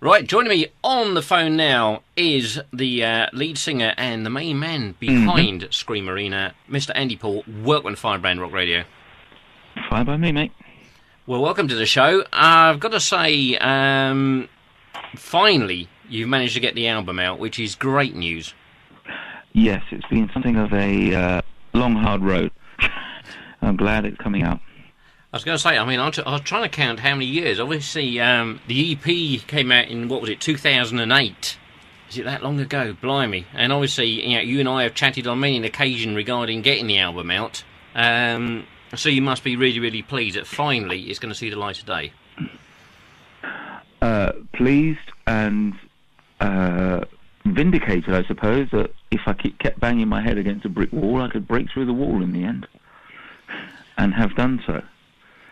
Right, joining me on the phone now is the lead singer and the main man behind Screamerina, Mr. Andy Paul. Welcome to Firebrand Rock Radio. Fine by me, mate. Well, welcome to the show. I've got to say, finally, you've managed to get the album out, which is great news. Yes, it's been something of a long, hard road. I'm glad it's coming out. I was going to say, I was trying to count how many years. Obviously, the EP came out in, 2008? Is it that long ago? Blimey. And obviously, you and I have chatted on many an occasion regarding getting the album out. So you must be really, really pleased that finally it's going to see the light of day. Pleased and vindicated, I suppose, that if I kept banging my head against a brick wall, I could break through the wall in the end. And have done so.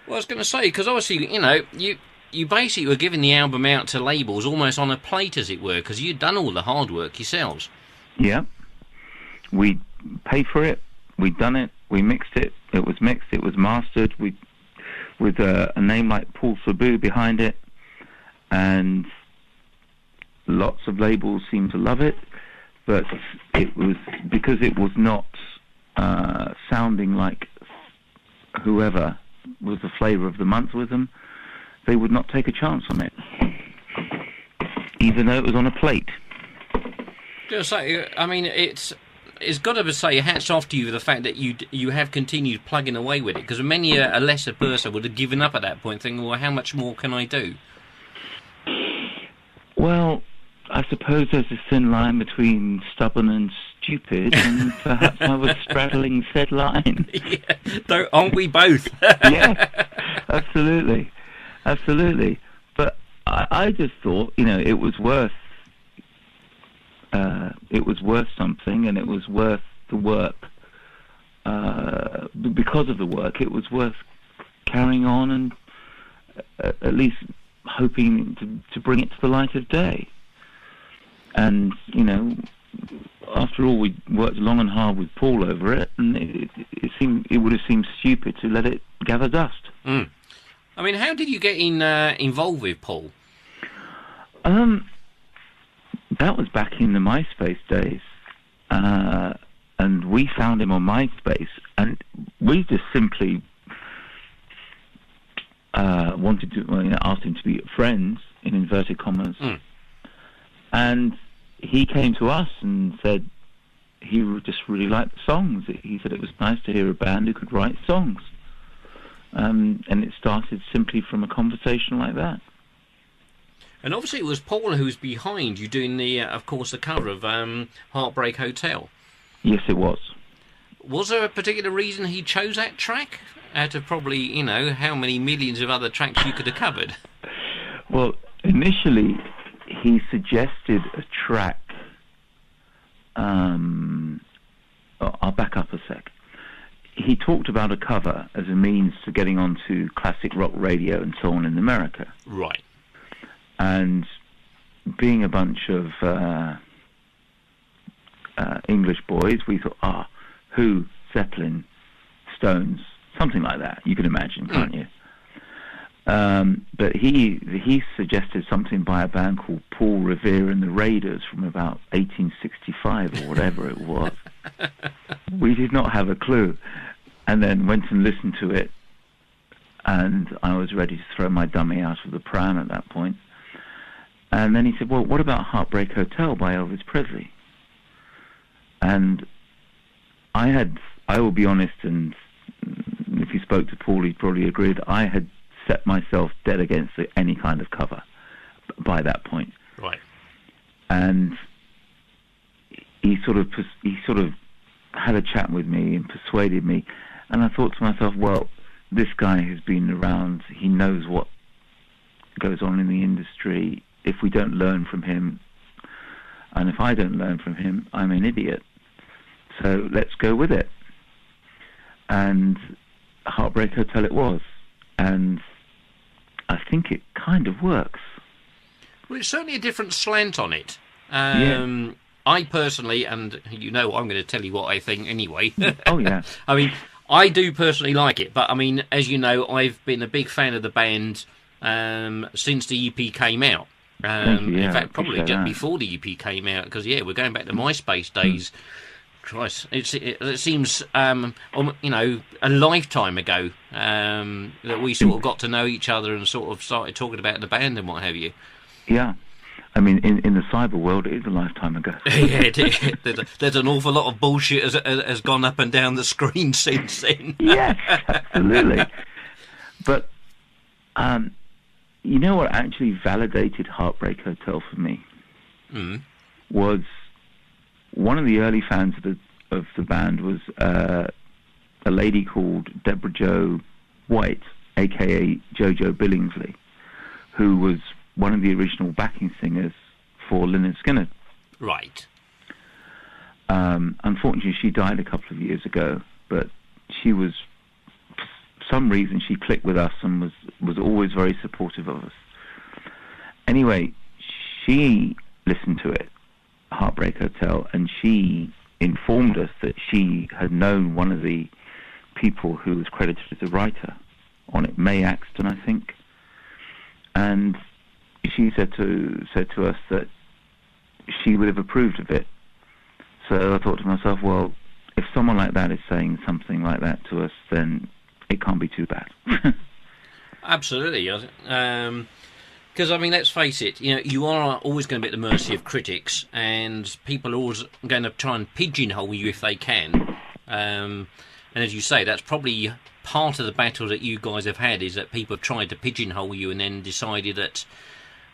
Well, I was going to say, because obviously, you basically were giving the album out to labels almost on a plate, as it were, because you'd done all the hard work yourselves. Yeah. We paid for it, we'd done it, we mixed it, it was mixed, it was mastered, with a name like Paul Sabu behind it, and lots of labels seemed to love it, but it was, because it was not sounding like whoever was the flavour of the month with them, they would not take a chance on it, even though it was on a plate. Just say, it's got to say hats off to you for the fact that you have continued plugging away with it, because many a lesser person would have given up at that point, thinking, well, how much more can I do? Well, I suppose there's a thin line between stubborn and stupid, and perhaps I was straddling said line. Yeah, aren't we both? Yes, absolutely. But I just thought, it was worth something, and it was worth the work. Because of the work, it was worth carrying on and at least hoping to bring it to the light of day. And, after all, we worked long and hard with Paul over it, and it would have seemed stupid to let it gather dust. Mm. How did you get involved with Paul? That was back in the MySpace days, and we found him on MySpace, and we just simply asked him to be friends, in inverted commas, and he came to us and said he just really liked the songs. He said it was nice to hear a band who could write songs. And it started simply from a conversation like that. And obviously it was Paul who was behind you doing the cover of Heartbreak Hotel. Yes, it was. Was there a particular reason he chose that track? Out of probably, how many millions of other tracks you could have covered? Well, initially he suggested a track. I'll back up a sec. He talked about a cover as a means to getting onto classic rock radio and so on in America. Right. And being a bunch of English boys, we thought, Who, Zeppelin, Stones, something like that. You can imagine, can't you? But he suggested something by a band called Paul Revere and the Raiders from about 1865 or whatever it was. We did not have a clue, and then went and listened to it, and I was ready to throw my dummy out of the pram at that point. And then he said, well, what about Heartbreak Hotel by Elvis Presley? And I will be honest, and if you spoke to Paul, he'd probably agreed, I had set myself dead against any kind of cover by that point. Right. And he sort of had a chat with me and persuaded me, and I thought to myself, well, this guy has been around, he knows what goes on in the industry. If we don't learn from him, and if I don't learn from him, I'm an idiot. So let's go with it. And Heartbreak Hotel it was. And I think it kind of works. Well, it's certainly a different slant on it. Yeah. I personally, and I'm going to tell you what I think anyway. Oh, yeah. I do personally like it, but as you know, I've been a big fan of the band since the EP came out. Thank you, yeah, In fact, I probably appreciate just that. before the EP came out, because we're going back to MySpace days. Christ, it seems a lifetime ago that we sort of got to know each other and sort of started talking about the band and what have you. Yeah. I mean, in the cyber world, it is a lifetime ago. Yeah, there's an awful lot of bullshit has gone up and down the screen since then. Yes, absolutely. But you know what actually validated Heartbreak Hotel for me was one of the early fans of the band was a lady called Deborah Jo White, aka JoJo Billingsley, who was one of the original backing singers for Lynyrd Skynyrd. Right. Unfortunately, she died a couple of years ago, but she was, for some reason, she clicked with us and was always very supportive of us. Anyway, she listened to it, Heartbreak Hotel, and she informed us that she had known one of the people who was credited as a writer on it, Mae Axton, I think, and she said to us that she would have approved of it. So I thought to myself, well, if someone like that is saying something like that to us, then it can't be too bad. Absolutely. Because, I mean, let's face it, you are always going to be at the mercy of critics, and people are always going to try and pigeonhole you if they can. And as you say, that's probably part of the battle that you guys have had, is that people have tried to pigeonhole you and then decided that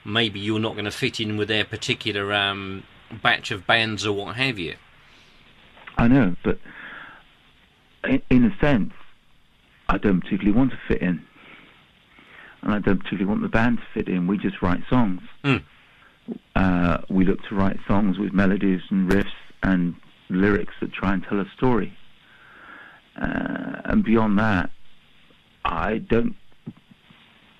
maybe you're not going to fit in with their particular batch of bands or what have you. I know, but in a sense, I don't particularly want to fit in. And I don't particularly want the band to fit in. We just write songs. We look to write songs with melodies and riffs and lyrics that try and tell a story. And beyond that, I don't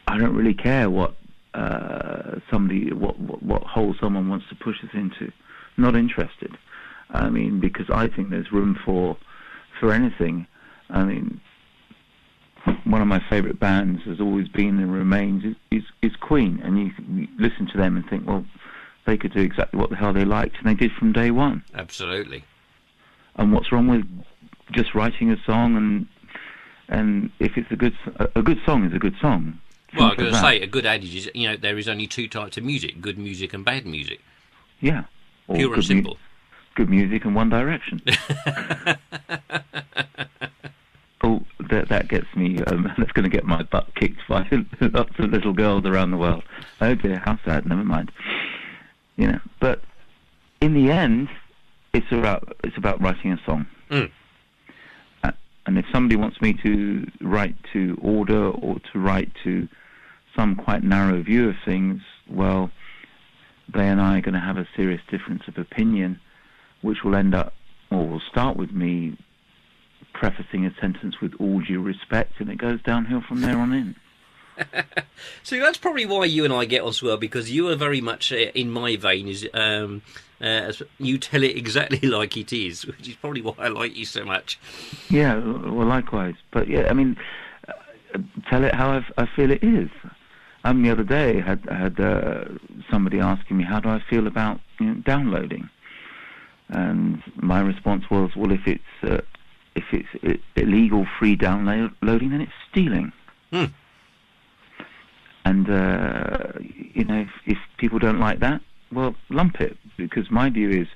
really care what what hole someone wants to push us into. Not interested. I mean, because I think there's room for anything. I mean, one of my favourite bands has always been and remains is Queen, and you listen to them and think, well, they could do exactly what the hell they liked, and they did from day one. Absolutely. And what's wrong with just writing a song and if it's a good song is a good song. Well, I'm going to say, a good adage is, there is only two types of music, good music and bad music. Yeah. Or pure and simple. Good music and One Direction. Oh, that gets me, that's going to get my butt kicked by lots of little girls around the world. Oh dear, how sad, never mind. But in the end, it's about writing a song. And if somebody wants me to write to order or to write to some quite narrow view of things, well, they and I are going to have a serious difference of opinion, which will end up, or will start with me prefacing a sentence with all due respect, and it goes downhill from there on in. See, that's probably why you and I get on so well, because you are very much in my vein. You tell it exactly like it is, which is probably why I like you so much. Yeah, well, likewise. But yeah, I mean, tell it how I feel it is. The other day, I had somebody asking me, how do I feel about downloading? And my response was, well, if it's illegal free downloading, then it's stealing. And if people don't like that, well, lump it. Because my view is,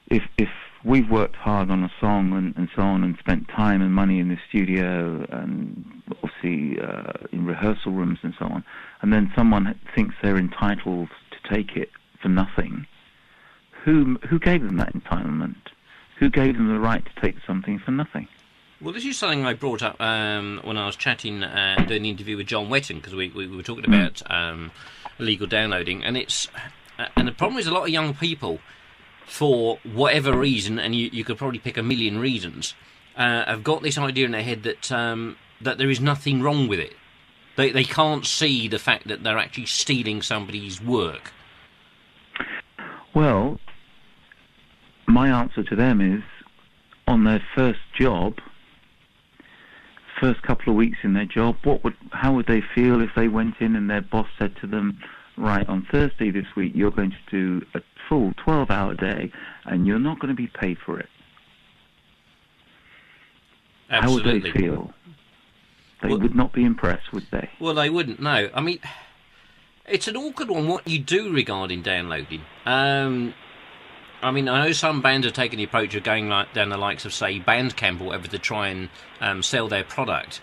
if we've worked hard on a song and so on, and spent time and money in the studio and obviously in rehearsal rooms and so on, and then someone thinks they're entitled to take it for nothing, who gave them that entitlement? Who gave them the right to take something for nothing? Well, this is something I brought up when I was chatting, doing the interview with John Wetton, because we were talking about illegal downloading, and the problem is a lot of young people, for whatever reason, and you could probably pick a million reasons, have got this idea in their head that there is nothing wrong with it. They can't see the fact that they're actually stealing somebody's work. Well, my answer to them is, on their first job, first couple of weeks in their job, how would they feel if they went in and their boss said to them, right, on Thursday this week, you're going to do a full 12-hour day, and you're not going to be paid for it. Absolutely. How would they feel? They would not be impressed, would they? Well, they wouldn't, no. I mean, it's an awkward one, what you do regarding downloading. I mean, I know some bands are taking the approach of going down the likes of, say, Bandcamp or whatever to try and sell their product.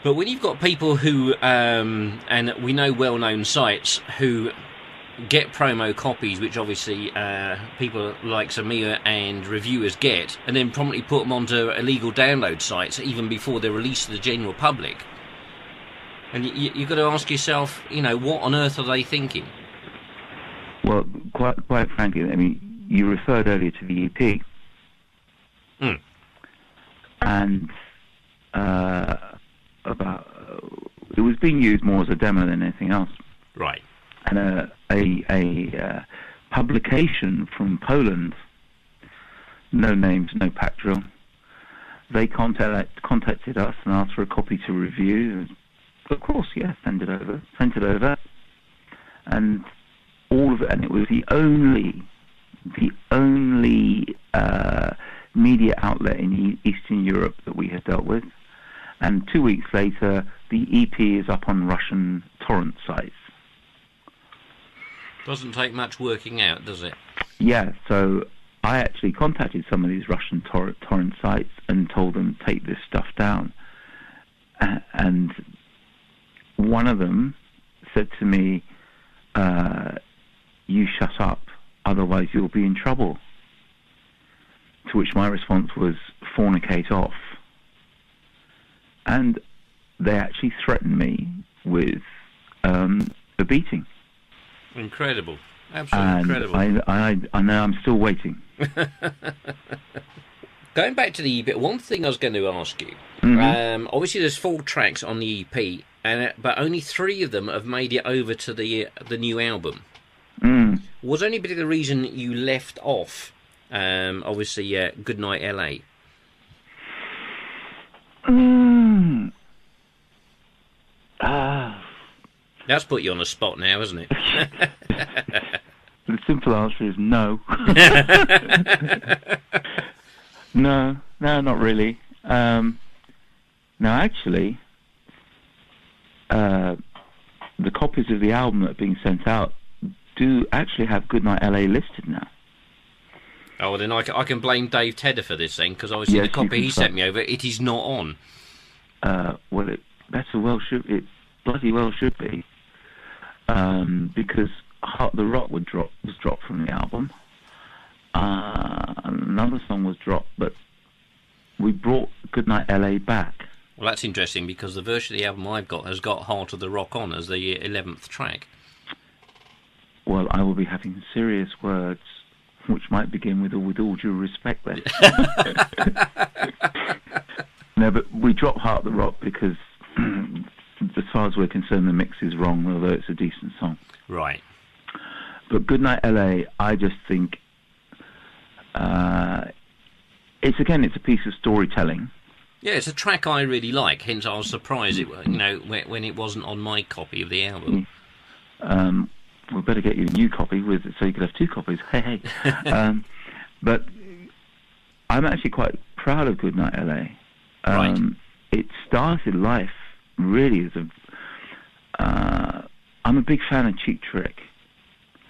But when you've got people who, and we know well-known sites, who get promo copies, which obviously people like Samir and reviewers get, and then promptly put them onto illegal download sites even before they're released to the general public. And you've got to ask yourself, what on earth are they thinking? Well, quite frankly, I mean, you referred earlier to the EP. And it was being used more as a demo than anything else. Right. And a publication from Poland, no names, no pack drill, they contacted us and asked for a copy to review. Of course, yeah, sent it over, and all of it, and it was the only media outlet in Eastern Europe that we had dealt with. And 2 weeks later, the EP is up on Russian torrent sites. Doesn't take much working out, does it? Yeah, so I actually contacted some of these Russian torrent sites and told them, take this stuff down. And one of them said to me, you shut up, otherwise you'll be in trouble. To which my response was, fornicate off. And they actually threatened me with a beating. Incredible. Absolutely incredible. I know, I'm still waiting. Going back to the EP, one thing I was going to ask you. Obviously there's 4 tracks on the EP, but only 3 of them have made it over to the new album. Was there any particular reason you left off, obviously, Goodnight LA? That's put you on the spot now, hasn't it? The simple answer is no. No, not really. Now, actually, the copies of the album that are being sent out do actually have Goodnight LA listed now. Oh, well, then I can blame Dave Tedder for this thing, because obviously the copy he sent me over, it is not on. Well, it bloody well should be, because Heart the Rock was dropped from the album. Another song was dropped, but we brought Goodnight LA back. Well, that's interesting, because the version of the album I've got has got Heart of the Rock on as the 11th track. Well, I will be having serious words, which might begin with all due respect then. No, but we dropped Heart the Rock because, as far as we're concerned, the mix is wrong, although it's a decent song. Right. But Goodnight LA, I just think it's a piece of storytelling. Yeah, it's a track I really like. Hence, I was surprised when it wasn't on my copy of the album. We better get you a new copy so you could have 2 copies. Hey. But I'm actually quite proud of Goodnight LA. Right. It started life really as I'm a big fan of Cheap Trick.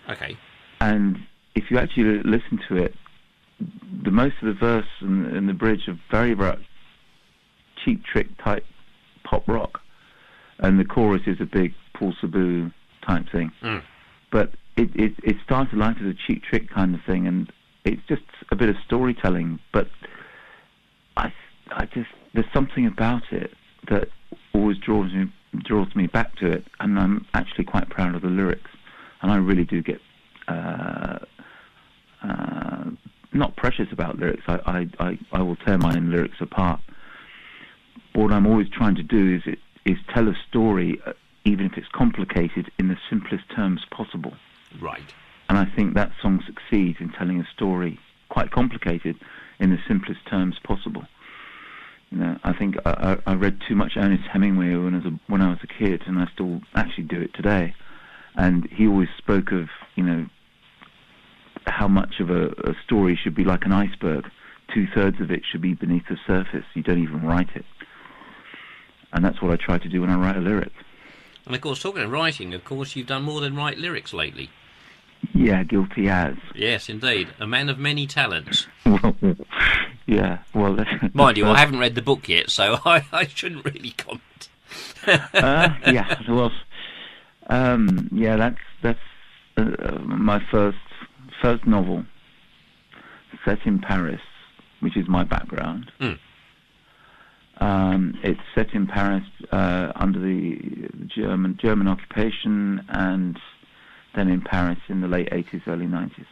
Okay. And if you actually listen to it, the most of the verse and the bridge are very, very Cheap Trick type pop rock, and the chorus is a big Paul Cebu type thing. But it started life as a Cheap Trick kind of thing, and it's just a bit of storytelling. But there's something about it that always draws me back to it, and I'm actually quite proud of the lyrics, and I really do get not precious about lyrics. I will tear my own lyrics apart. What I'm always trying to do is tell a story, even if it's complicated, in the simplest terms possible. Right. And I think that song succeeds in telling a story quite complicated in the simplest terms possible. I think I read too much Ernest Hemingway when I was a kid, and I still actually do it today. And he always spoke of, how much of a story should be like an iceberg. 2/3 of it should be beneath the surface. You don't even write it. And that's what I try to do when I write a lyric. And of course, talking of writing, of course, you've done more than write lyrics lately. Yeah, guilty as. Yes, indeed. A man of many talents. Yeah, well... Mind you, I haven't read the book yet, so I shouldn't really comment. Yeah, well... that's my first novel, set in Paris, which is my background. It's set in Paris under the German occupation, and then in Paris in the late 80s, early 90s.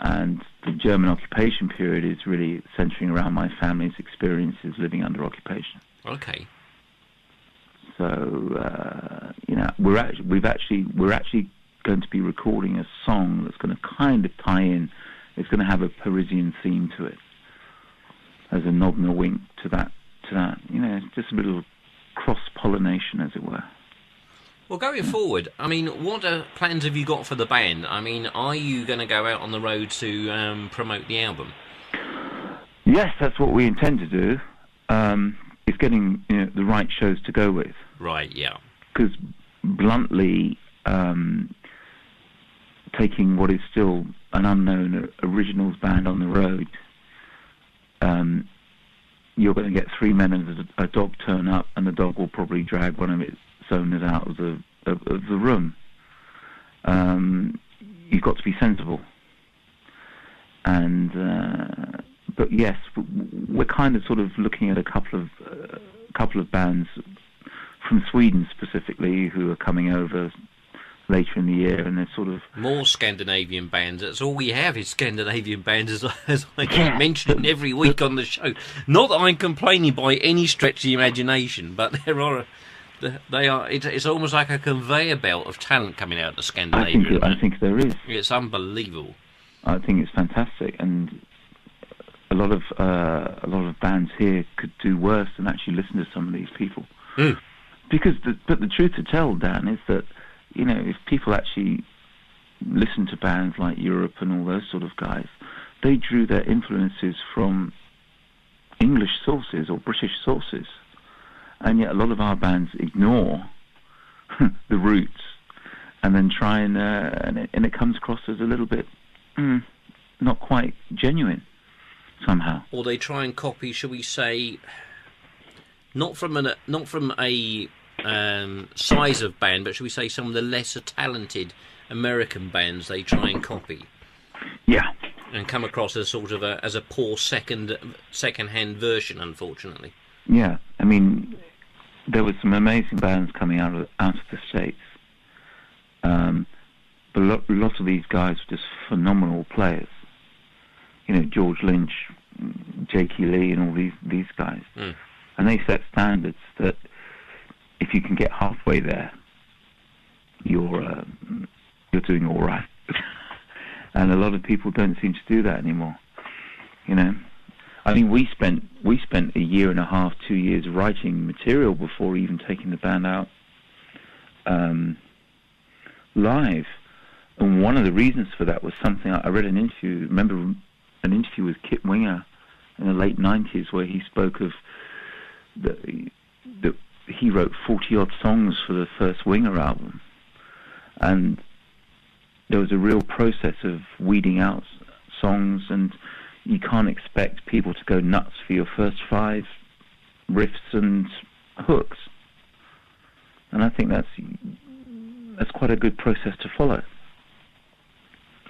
And the German occupation period is really centering around my family's experiences living under occupation. Okay. So we're actually going to be recording a song that's going to kind of tie in. It's going to have a Parisian theme to it, as a nod and a wink to that. It's just a little cross-pollination, as it were. Well, going forward, I mean, what plans have you got for the band? I mean, are you going to go out on the road to promote the album? Yes, that's what we intend to do. It's getting the right shows to go with. Right, yeah. Because bluntly, taking what is still an unknown originals band on the road, you're going to get 3 men and a dog turn up, and the dog will probably drag one of its owners out of the room. You've got to be sensible. And but yes, we're kind of sort of looking at a couple of bands from Sweden specifically who are coming over later in the year, and they're sort of... More Scandinavian bands. That's all we have is Scandinavian bands, as I keep mentioning every week on the show. Not that I'm complaining by any stretch of the imagination, but it's almost like a conveyor belt of talent coming out of Scandinavia. I think there is. It's unbelievable. I think it's fantastic, and a lot of bands here could do worse than actually listen to some of these people. Because the truth to tell, Dan, is that if people actually listen to bands like Europe and all those sort of guys, they drew their influences from English sources or British sources, and yet a lot of our bands ignore the roots and then try and it comes across as a little bit not quite genuine somehow. Or they try and copy, shall we say, not from a size of band, but should we say some of the lesser talented American bands they try and copy. Yeah. And come across as sort of a poor second-hand version, unfortunately. Yeah, I mean, there were some amazing bands coming out of the States, but a lot of these guys were just phenomenal players. George Lynch, Jakey Lee, and all these guys, and they set standards that if you can get halfway there, you're doing all right. And a lot of people don't seem to do that anymore. I mean, we spent a year and a half, 2 years writing material before even taking the band out live. And one of the reasons for that was something I read an interview. Remember an interview with Kit Winger in the late 90s where he spoke of that he wrote 40-odd songs for the first Winger album, and there was a real process of weeding out songs, and you can't expect people to go nuts for your first 5 riffs and hooks. And I think that's quite a good process to follow,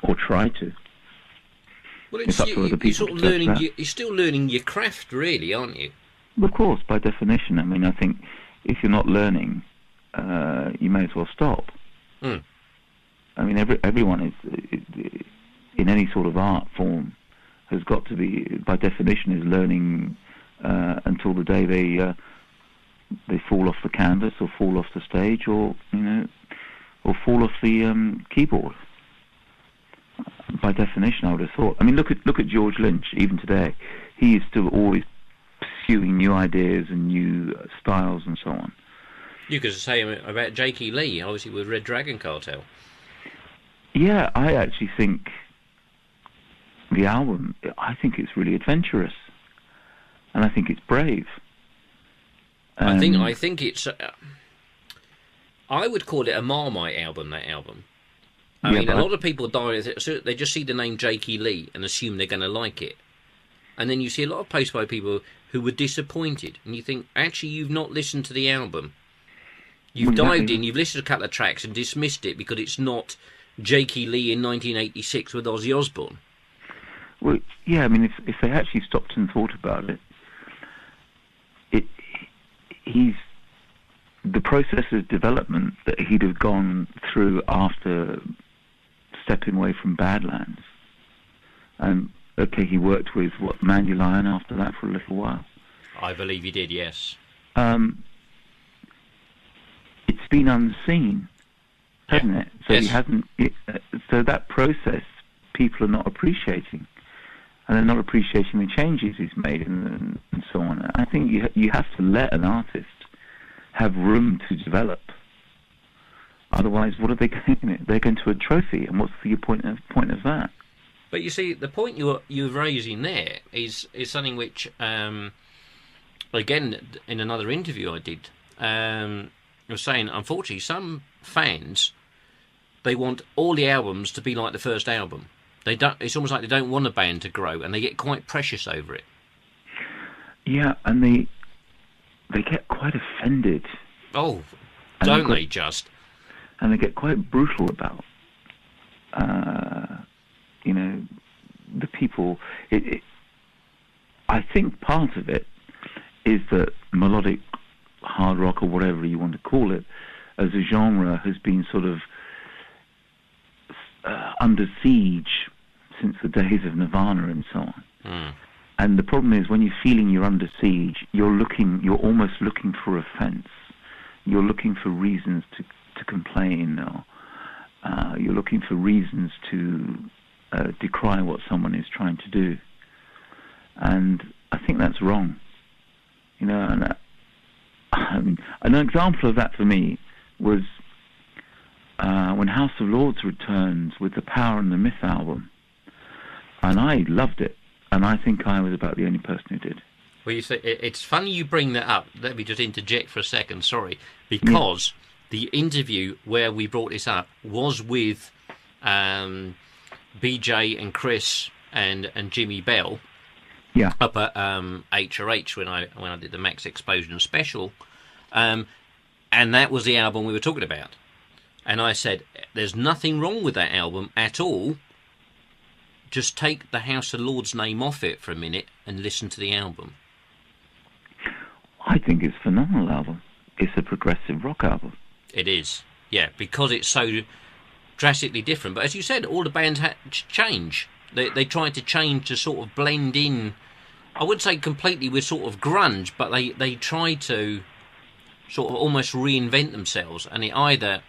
or try to. Well, you're sort of learning. You're still learning your craft, really, aren't you? Well, of course, by definition. I mean, I think if you're not learning, you may as well stop. I mean, everyone is in any sort of art form has got to be, by definition, is learning until the day they fall off the canvas or fall off the stage or or fall off the keyboard. By definition, I would have thought. I mean, look at George Lynch. Even today, he is still always pursuing new ideas and new styles and so on. You could say about Jakey Lee, obviously with Red Dragon Cartel. Yeah, I actually think the album, I think it's really adventurous, and I think it's brave. I think it's. I would call it a Marmite album. That album. I mean, a lot of people die. So they just see the name Jakey Lee and assume they're going to like it, and then you see a lot of post-by people who were disappointed, and you think, actually, you've not listened to the album. You've dived in, you've listened to a couple of tracks and dismissed it because it's not Jakey Lee in 1986 with Ozzy Osbourne. Well, yeah, I mean, if they actually stopped and thought about it, the process of development that he'd have gone through after stepping away from Badlands. And, okay, he worked with, Mandy Lion after that for a little while. I believe he did, yes. It's been unseen, hasn't it? So he hasn't. So that process, people are not appreciating, and they're not appreciating the changes he's made, and so on. I think you have to let an artist have room to develop. Otherwise, what are they going? They're going to a trophy, and what's the point of that? But you see, the point you're raising there is something which, again, in another interview I did. I was saying, unfortunately, some fans, they want all the albums to be like the first album. They don't. It's almost like they don't want a band to grow, and they get quite precious over it. Yeah, and they get quite offended. Oh, don't they just? And they get quite brutal about, the people. I think part of it is that melodic hard rock, or whatever you want to call it, as a genre has been sort of under siege since the days of Nirvana and so on. And the problem is, when you're feeling you're under siege, you're almost looking for offence. You're looking for reasons to complain, or you're looking for reasons to decry what someone is trying to do. And I think that's wrong. And an example of that for me was when House of Lords returns with the Power and the Myth album, and I loved it, and I think I was about the only person who did. Well, you say it's funny you bring that up. Let me just interject for a second, sorry, because the interview where we brought this up was with BJ and Chris and Jimmy Bell. Yeah. Up at HRH when I did the Max Explosion special, and that was the album we were talking about. And I said, "There's nothing wrong with that album at all. Just take the House of Lords name off it for a minute and listen to the album." I think it's a phenomenal album. It's a progressive rock album. It is, yeah, because it's so drastically different. But as you said, all the bands had to change. They tried to change to sort of blend in. I wouldn't say completely with sort of grunge, but they tried to sort of almost reinvent themselves, and it either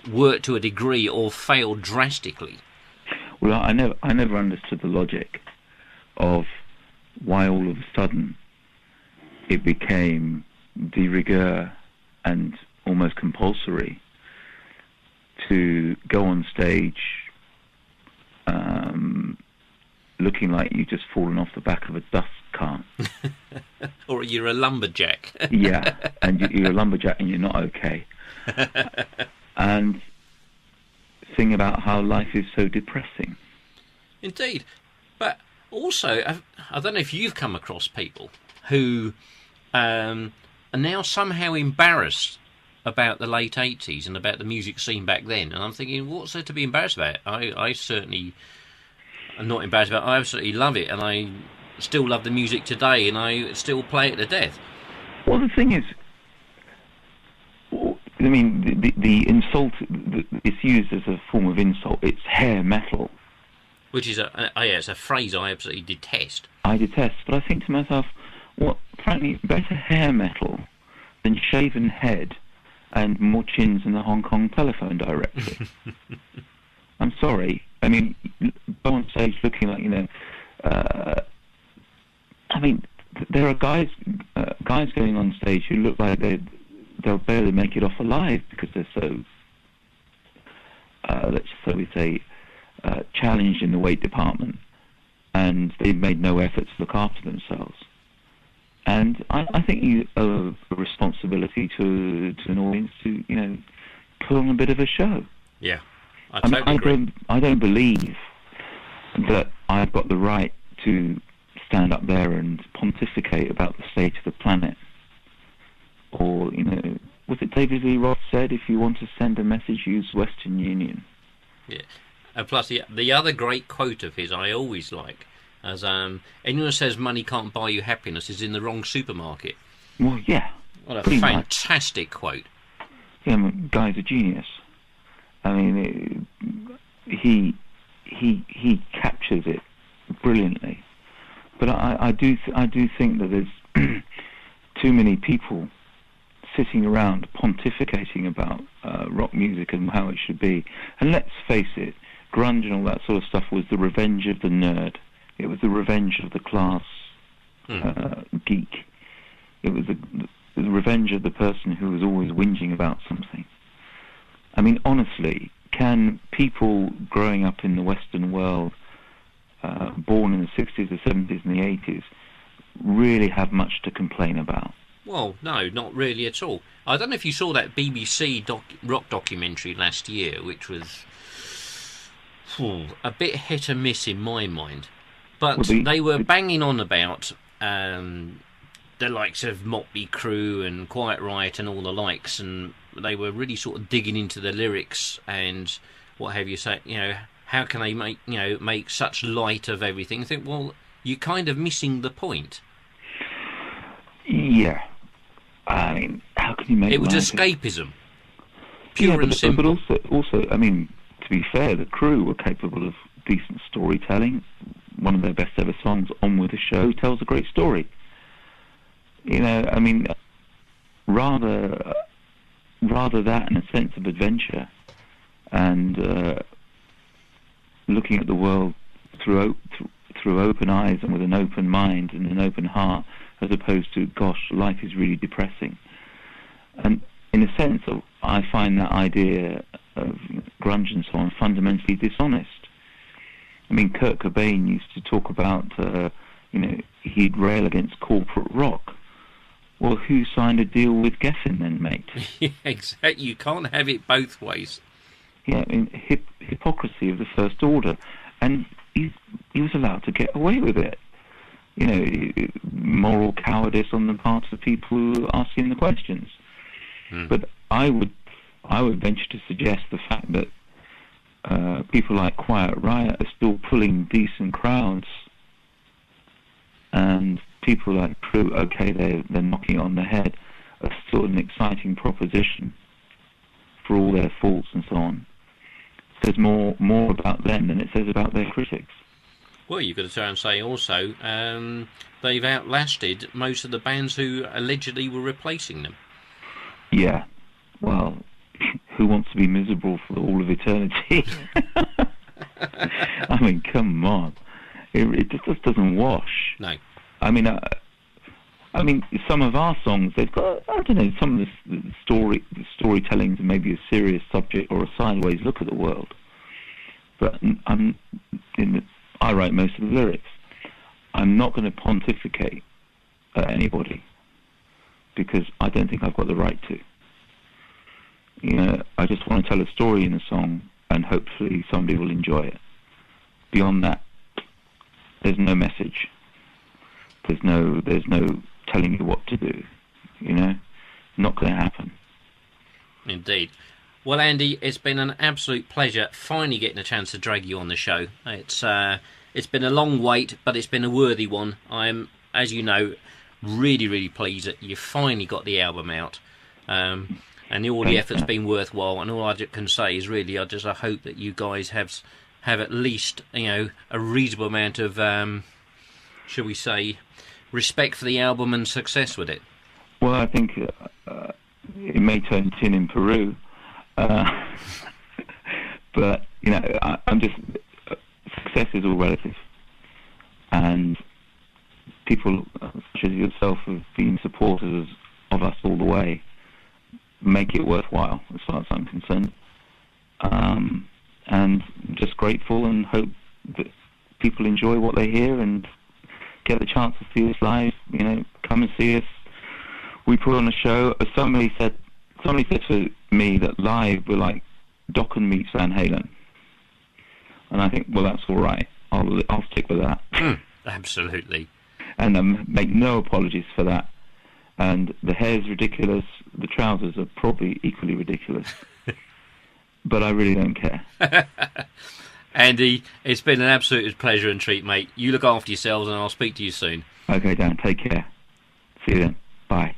worked to a degree or failed drastically. Well, I never understood the logic of why all of a sudden it became de rigueur and almost compulsory to go on stage looking like you've just fallen off the back of a dust cart. Or you're a lumberjack. Yeah, and you're a lumberjack and you're not okay. And sing about how life is so depressing. Indeed. But also, I don't know if you've come across people who are now somehow embarrassed about the late 80s and about the music scene back then. And I'm thinking, what's there to be embarrassed about? I certainly am not embarrassed about it. I absolutely love it, and I still love the music today, and I still play it to death. Well, the thing is, I mean, the insult, it's used as a form of insult. It's hair metal. Which is it's a phrase I absolutely detest. I detest, but I think to myself, frankly, better hair metal than shaven head and more chins in the Hong Kong telephone directory. I'm sorry. I mean, go on stage looking like, I mean, there are guys going on stage who look like they're they'll barely make it off alive because they're so, so we say, challenged in the weight department, and they've made no effort to look after themselves. And I think you owe a responsibility to an audience to, put on a bit of a show. Yeah, I totally agree. I don't believe that I've got the right to stand up there and pontificate about the state of the planet. Or, was it David Lee Roth said, if you want to send a message, use Western Union? Yeah. And plus, the other great quote of his I always like, as anyone who says money can't buy you happiness is in the wrong supermarket. Well, yeah. What a fantastic quote. Yeah, guy's a genius. I mean, he captures it brilliantly. But I do think that there's too many people sitting around pontificating about rock music and how it should be. And let's face it, grunge and all that sort of stuff was the revenge of the nerd. It was the revenge of the class geek. It was the revenge of the person who was always whinging about something. I mean, honestly, can people growing up in the Western world, born in the 60s, the 70s and the 80s, really have much to complain about? Well, no, not really at all. I don't know if you saw that BBC rock documentary last year, which was a bit hit and miss in my mind. But they were banging on about the likes of Motley Crue and Quiet Riot and all the likes, and they were really sort of digging into the lyrics and what have you. Say, how can they make such light of everything? I think, well, you're kind of missing the point. Yeah. I mean, how can you make it was escapism, pure and simple. But also, I mean, to be fair, the Crew were capable of decent storytelling. One of their best ever songs, "On With the Show," tells a great story. I mean, rather that and a sense of adventure, and looking at the world through open eyes and with an open mind and an open heart, as opposed to, gosh, life is really depressing. And in a sense, I find that idea of grunge and so on fundamentally dishonest. I mean, Kurt Cobain used to talk about, he'd rail against corporate rock. Well, who signed a deal with Geffen then, mate? Yeah, exactly. You can't have it both ways. Yeah, I mean, hypocrisy of the first order. And he was allowed to get away with it. Moral cowardice on the part of the people who are asking the questions. But I would venture to suggest the fact that people like Quiet Riot are still pulling decent crowds, and people like Crew, okay, they're knocking on the head, are still an exciting proposition for all their faults and so on. It says more about them than it says about their critics. Well, you've got to try and say also they've outlasted most of the bands who allegedly were replacing them. Yeah. Well, who wants to be miserable for all of eternity? I mean, come on. It just doesn't wash. No. I mean, some of our songs, they've got, I don't know, some of the storytelling to maybe a serious subject or a sideways look at the world. But I write most of the lyrics. I'm not going to pontificate at anybody because I don't think I've got the right to. I just want to tell a story in a song and hopefully somebody will enjoy it. Beyond that, there's no message. There's no telling you what to do. Not going to happen. Indeed. Well, Andy, it's been an absolute pleasure finally getting a chance to drag you on the show. It's been a long wait, but it's been a worthy one. I'm, as you know, really, really pleased that you finally got the album out. And all the effort's been worthwhile. And all I can say is really, I hope that you guys have at least, a reasonable amount of, shall we say, respect for the album and success with it. Well, I think it may turn tin in Peru. But, I'm just... success is all relative. And people such as yourself have been supporters of us all the way. make it worthwhile, as far as I'm concerned. And just grateful and hope that people enjoy what they hear and get the chance to see us live. Come and see us. We put on a show. Somebody said to me that live we're like Dokken meets Van Halen, and I think, well, that's all right. I'll stick with that. Absolutely. And make no apologies for that. And the hair's ridiculous. The trousers are probably equally ridiculous. But I really don't care. Andy, it's been an absolute pleasure and treat, mate. You look after yourselves, and I'll speak to you soon. Okay, Dan. Take care. See you then. Bye.